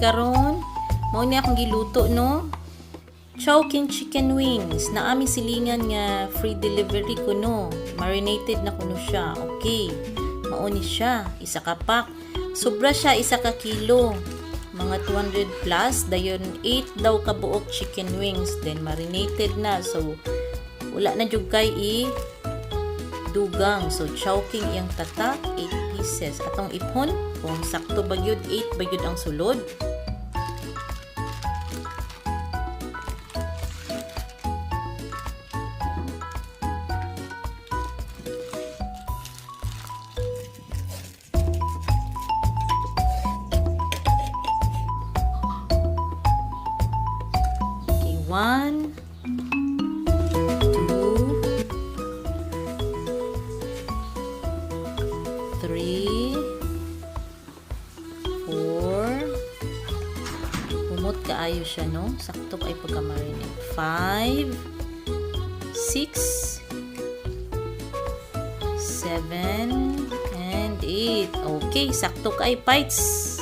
karon mao ni akong giluto no. Chowking chicken wings na ami silingan nga free delivery ko no. Marinated na kuno siya. Okay. Mao ni siya, isa ka pack. Sobra siya, isa ka kilo. Mga 200 plus, dayon 8 daw ka buok chicken wings, then marinated na. So wala na jud kay dugang. So chowking iyang tatak, 8 pieces. Atong ipon, kung sakto ba gyud 8 ba gyud ang sulod. Okay, 1 3 4 humot kaayo siya no, sakto ay pagka-marinate. 5 6 7 and 8. Okay, sakto kay bites.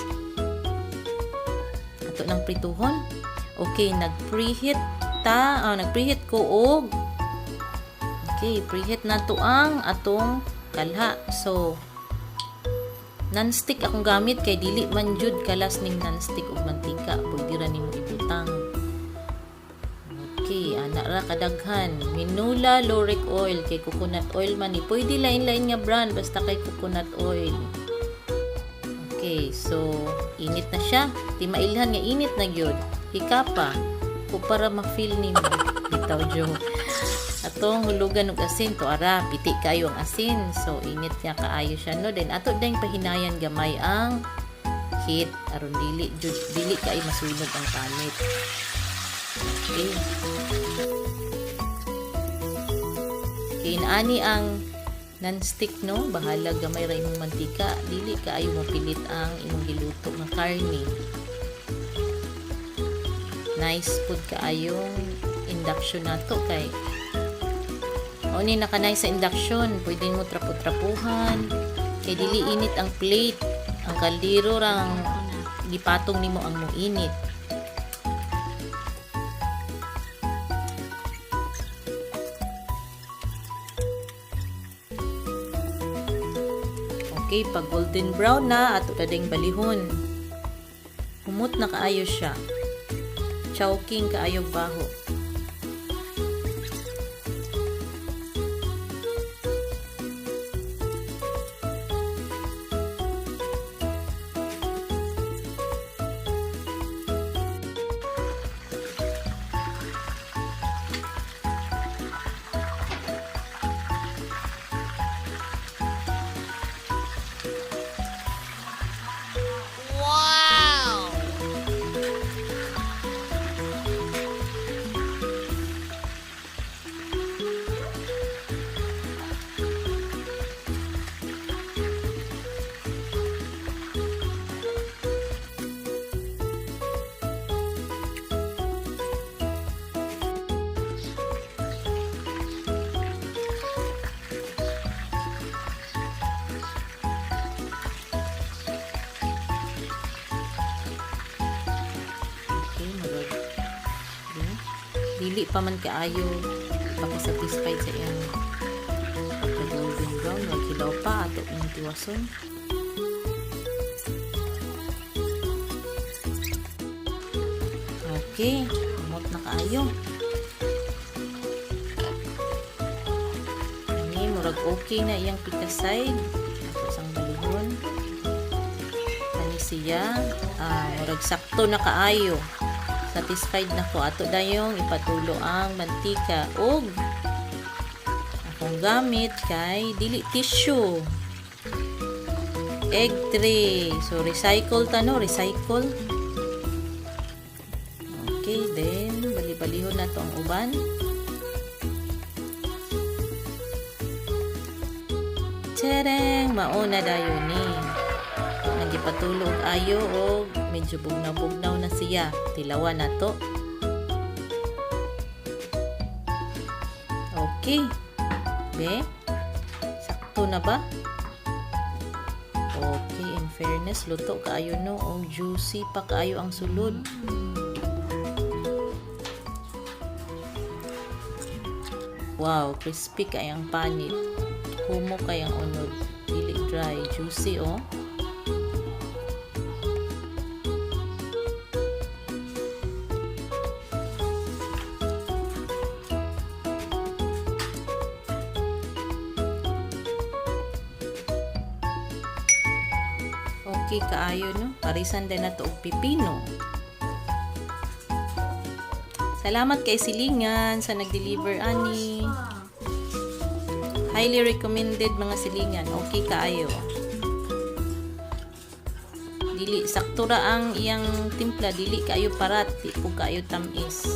Ato nang prituhon. Okay, nag-preheat ko og okay, preheat na to ang atong kalha. So non-stick akong gamit kay dili man jud kalas ning non-stick og mantika, pwede ra nimo ibutang. Okay, ana ra kadaghan. Minula lauric oil kay coconut oil man ni. Pwede lain-lain nga brand basta kay coconut oil. Okay, so init na siya. Di mailhan nga init na gyud. Hikapa ko para ma-feel nimo. Bitaw jo. Atong hulugan og asin to ara piti kayo ang asin, so init niya kaayo siya no. Then ato ding pahinayan gamay ang heat aron dili kay masunog ang panit. Okay, ani ang non-stick no, bahala gamay ra imong mantika, dili kaayo mapilit ang imong giluto nga karne. Nice food kaayong induction nato kay o ni nakanay sa induction, pwede mo trapo-trapuhan kay dili init ang plate, ang kaldero rang gipatong nimo ang mo init. Okay, pag golden brown na ato dading balihon. Humot na kaayo siya. Chowking kaayo baho. Dili pa man kaayo pagka-satisfied sa iyang golden brown, wag hilaw pa ato yung tiwason. Okay, umot na kaayo. Ani murag okay na iyang pika side. Ato sang balihon. Ani siya, murag sakto na kaayo. Satisfied na ko. Ato dayong ipatulo ang mantika og akong gamit kay dili tissue, egg tray. So recycle ta no, recycle. Okay, then bali-balihon na to ang uban. Tereng, mauna dayon ni. Nagipatulog ayo og medyo bugnaw-bugnaw na siya. Tilawan na to. Okay. Be? Sakto na ba? Okay, in fairness, luto kaayo no. O juicy pa kaayo ang sulod. Wow, crispy kayang panit. Humo kayang unod. Dili dry, juicy oh. Okay kaayo no. Parisan din na to og pipino. Salamat kay Silingan sa nag-deliver ani. Highly recommended mga silingan. Okay kaayo. Dili sakto ra ang iyang timpla, dili kaayo parat, di po kaayo tamis.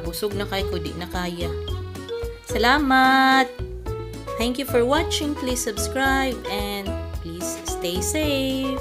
Busog na kay ko, di na kaya. Salamat! Thank you for watching. Please subscribe and please stay safe.